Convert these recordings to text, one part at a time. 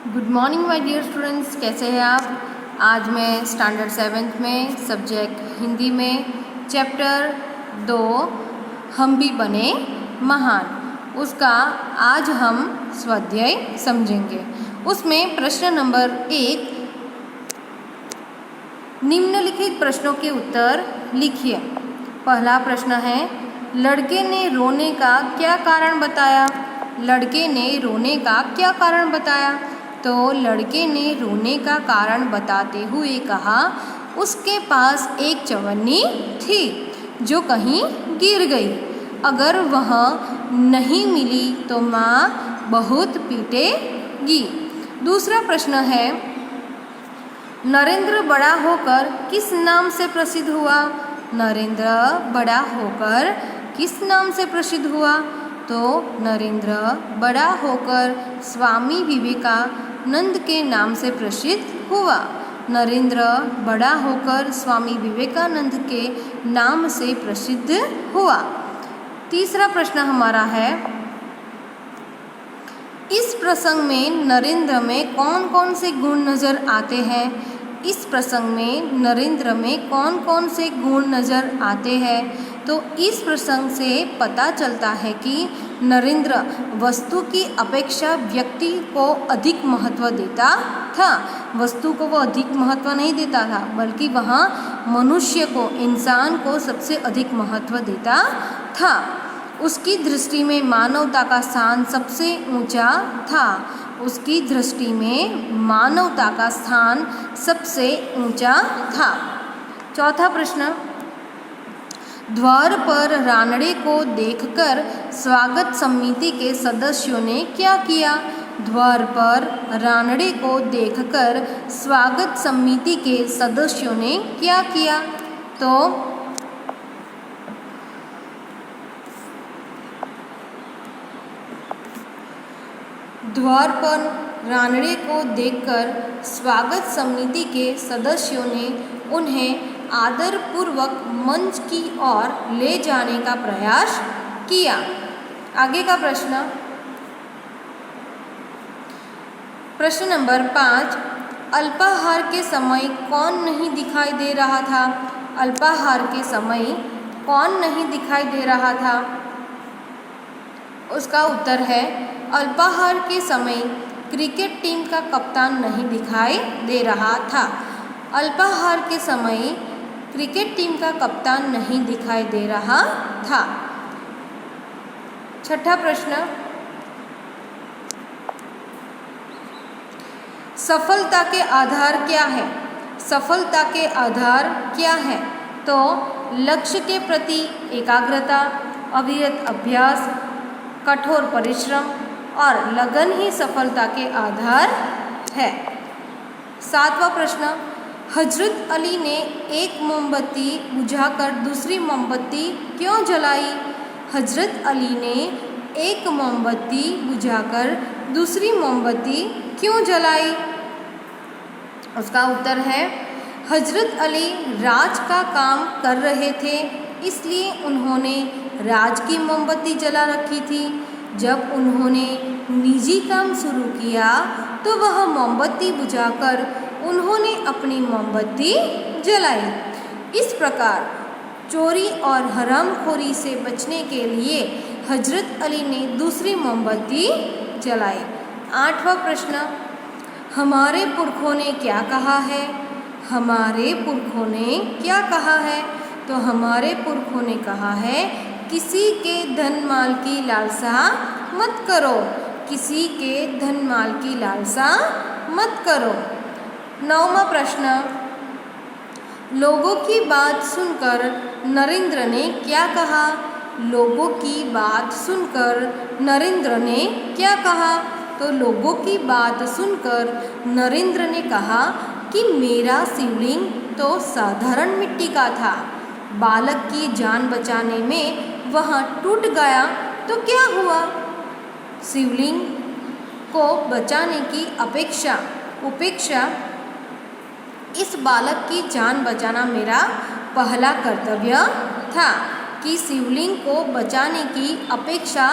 Good morning my dear students, कैसे हैं आप। आज मैं स्टैंडर्ड 7th में सब्जेक्ट हिंदी में चैप्टर 2 हम भी बने महान उसका आज हम स्वाध्याय समझेंगे। उसमें प्रश्न नंबर 1, निम्नलिखित प्रश्नों के उत्तर लिखिए। पहला प्रश्न है, लड़के ने रोने का क्या कारण बताया। लड़के ने रोने का क्या कारण बताया। तो लड़के ने रोने का कारण बताते हुए कहा, उसके पास एक चवन्नी थी जो कहीं गिर गई। अगर वह नहीं मिली तो माँ बहुत पीटेगी। दूसरा प्रश्न है, नरेंद्र बड़ा होकर किस नाम से प्रसिद्ध हुआ। नरेंद्र बड़ा होकर किस नाम से प्रसिद्ध हुआ। तो नरेंद्र बड़ा होकर स्वामी विवेकानंद के नाम से प्रसिद्ध हुआ। नरेंद्र बड़ा होकर स्वामी विवेकानंद के नाम से प्रसिद्ध हुआ। तीसरा प्रश्न हमारा है, इस प्रसंग में नरेंद्र में कौन कौन से गुण नज़र आते हैं। इस प्रसंग में नरेंद्र में कौन कौन से गुण नज़र आते हैं। तो इस प्रसंग से पता चलता है कि नरेंद्र वस्तु की अपेक्षा व्यक्ति को अधिक महत्व देता था। वस्तु को वो अधिक महत्व नहीं देता था, बल्कि वह मनुष्य को, इंसान को सबसे अधिक महत्व देता था। उसकी दृष्टि में मानवता का स्थान सबसे ऊंचा था। उसकी दृष्टि में मानवता का स्थान सबसे ऊंचा था। चौथा प्रश्न, द्वार पर रानड़े को देखकर स्वागत समिति के सदस्यों ने क्या किया। द्वार पर रानड़े को देखकर स्वागत समिति के सदस्यों ने क्या किया। तो द्वार पर रानड़े को देखकर स्वागत समिति के सदस्यों ने उन्हें आदरपूर्वक मंच की ओर ले जाने का प्रयास किया। आगे का प्रश्न, प्रश्न नंबर 5, अल्पाहार के समय कौन नहीं दिखाई दे रहा था। अल्पाहार के समय कौन नहीं दिखाई दे रहा था। उसका उत्तर है, अल्पाहार के समय क्रिकेट टीम का कप्तान नहीं दिखाई दे रहा था। अल्पाहार के समय क्रिकेट टीम का कप्तान नहीं दिखाई दे रहा था। छठा प्रश्न, सफलता के आधार क्या है। सफलता के आधार क्या है। तो लक्ष्य के प्रति एकाग्रता, अविरत अभ्यास, कठोर परिश्रम और लगन ही सफलता के आधार है। सातवां प्रश्न, हजरत अली ने एक मोमबत्ती बुझाकर दूसरी मोमबत्ती क्यों जलाई। हजरत अली ने एक मोमबत्ती बुझाकर दूसरी मोमबत्ती क्यों जलाई। उसका उत्तर है, हजरत अली राज का काम कर रहे थे, इसलिए उन्होंने राज की मोमबत्ती जला रखी थी। जब उन्होंने निजी काम शुरू किया तो वह मोमबत्ती बुझाकर उन्होंने अपनी मोमबत्ती जलाई। इस प्रकार चोरी और हरामखोरी से बचने के लिए हजरत अली ने दूसरी मोमबत्ती जलाई। आठवां प्रश्न, हमारे पुरखों ने क्या कहा है। हमारे पुरखों ने क्या कहा है। तो हमारे पुरखों ने कहा है, किसी के धन माल की लालसा मत करो। किसी के धन माल की लालसा मत करो। नौवां प्रश्न, लोगों की बात सुनकर नरेंद्र ने क्या कहा। लोगों की बात सुनकर नरेंद्र ने क्या कहा। तो लोगों की बात सुनकर नरेंद्र ने कहा कि मेरा शिवलिंग तो साधारण मिट्टी का था, बालक की जान बचाने में वह टूट गया तो क्या हुआ। शिवलिंग को बचाने की उपेक्षा इस बालक की जान बचाना मेरा पहला कर्तव्य था। कि शिवलिंग को बचाने की अपेक्षा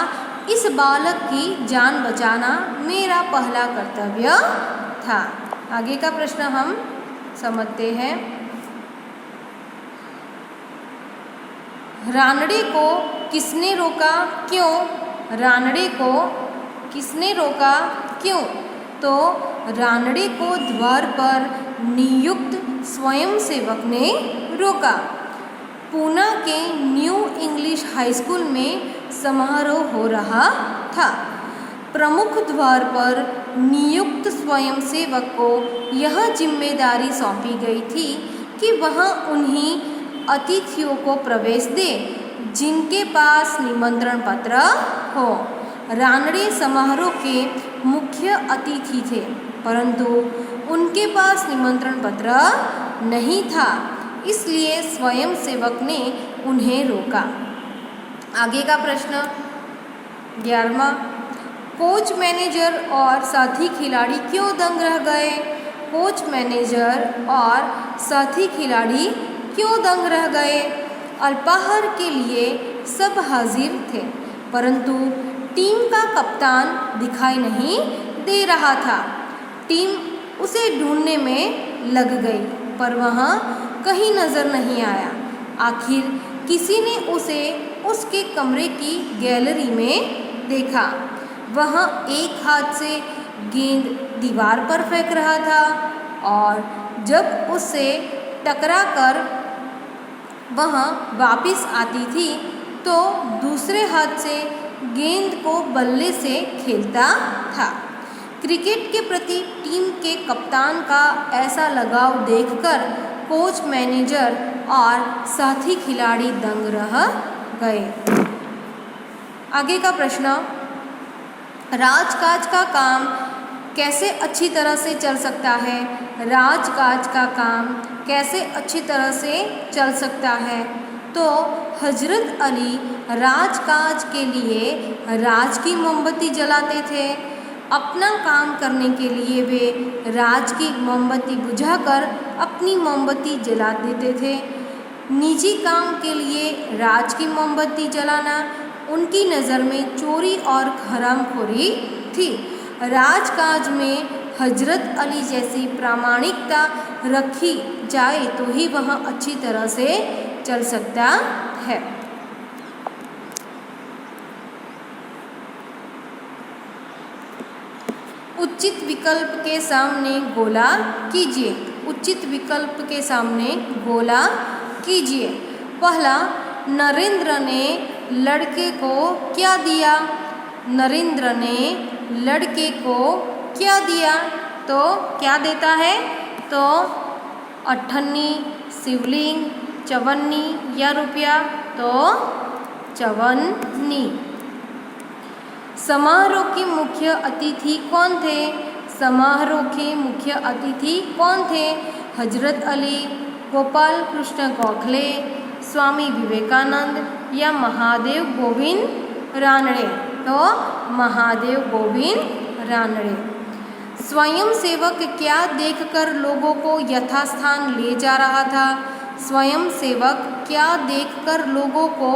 इस बालक की जान बचाना मेरा पहला कर्तव्य था। आगे का प्रश्न हम समझते हैं। रानड़े को किसने रोका, क्यों? रानड़े को किसने रोका, क्यों? तो रानड़े को द्वार पर नियुक्त स्वयंसेवक ने रोका। पूना के न्यू इंग्लिश हाई स्कूल में समारोह हो रहा था। प्रमुख द्वार पर नियुक्त स्वयंसेवक को यह जिम्मेदारी सौंपी गई थी कि वह उन्हीं अतिथियों को प्रवेश दे जिनके पास निमंत्रण पत्र हो। रानड़े समारोह के मुख्य अतिथि थे, परंतु उनके पास निमंत्रण पत्र नहीं था, इसलिए स्वयंसेवक ने उन्हें रोका। आगे का प्रश्न 11वां, कोच मैनेजर और साथी खिलाड़ी क्यों दंग रह गए? कोच मैनेजर और साथी खिलाड़ी क्यों दंग रह गए? अल्पाहार के लिए सब हाजिर थे, परंतु टीम का कप्तान दिखाई नहीं दे रहा था। टीम उसे ढूंढने में लग गई, पर वह कहीं नजर नहीं आया। आखिर किसी ने उसे उसके कमरे की गैलरी में देखा। वह एक हाथ से गेंद दीवार पर फेंक रहा था और जब उससे टकराकर वह वापस आती थी तो दूसरे हाथ से गेंद को बल्ले से खेलता था। क्रिकेट के प्रति टीम के कप्तान का ऐसा लगाव देखकर कोच, मैनेजर और साथी खिलाड़ी दंग रह गए। आगे का प्रश्न, राजकाज का काम कैसे अच्छी तरह से चल सकता है? राजकाज का काम कैसे अच्छी तरह से चल सकता है? तो हजरत अली राजकाज के लिए राज की मोमबत्ती जलाते थे। अपना काम करने के लिए वे राज की मोमबत्ती बुझाकर अपनी मोमबत्ती जला देते थे। निजी काम के लिए राज की मोमबत्ती जलाना उनकी नज़र में चोरी और हरामखोरी थी। राजकाज में हजरत अली जैसी प्रामाणिकता रखी जाए तो ही वह अच्छी तरह से चल सकता है। उचित विकल्प के सामने गोला कीजिए। उचित विकल्प के सामने गोला कीजिए। पहला, नरेंद्र ने लड़के को क्या दिया? नरेंद्र ने लड़के को क्या दिया? तो क्या देता है? तो अठन्नी, शिवलिंग, चवन्नी या रुपया? तो चवन्नी। समारोह के मुख्य अतिथि कौन थे? समारोह के मुख्य अतिथि कौन थे? हजरत अली, गोपाल कृष्ण गोखले, स्वामी विवेकानंद या महादेव गोविंद रानड़े? तो महादेव गोविंद रानड़े। स्वयंसेवक क्या देखकर लोगों को यथास्थान ले जा रहा था? स्वयंसेवक क्या देखकर लोगों को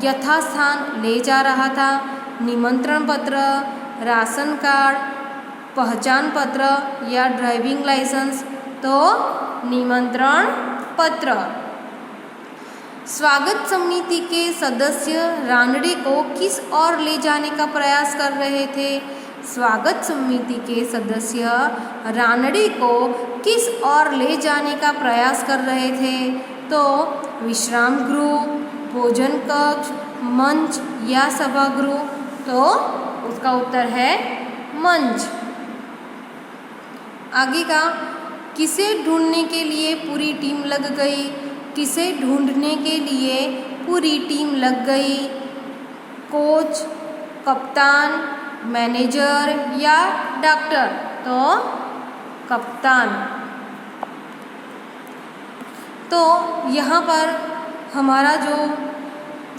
यथास्थान ले जा रहा था? निमंत्रण पत्र, राशन कार्ड, पहचान पत्र या ड्राइविंग लाइसेंस? तो निमंत्रण पत्र। स्वागत समिति के सदस्य रानड़े को किस ओर ले जाने का प्रयास कर रहे थे? स्वागत समिति के सदस्य रानड़े को किस ओर ले जाने का प्रयास कर रहे थे? तो विश्राम गृह, भोजन कक्ष, मंच या सभागृह? तो उसका उत्तर है मंच। आगे का, किसे ढूंढने के लिए पूरी टीम लग गई? किसे ढूंढने के लिए पूरी टीम लग गई? कोच, कप्तान, मैनेजर या डॉक्टर? तो कप्तान। तो यहाँ पर हमारा जो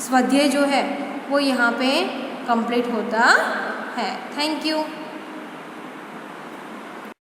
स्वाध्याय जो है वो यहाँ पे कंप्लीट होता है। Thank you.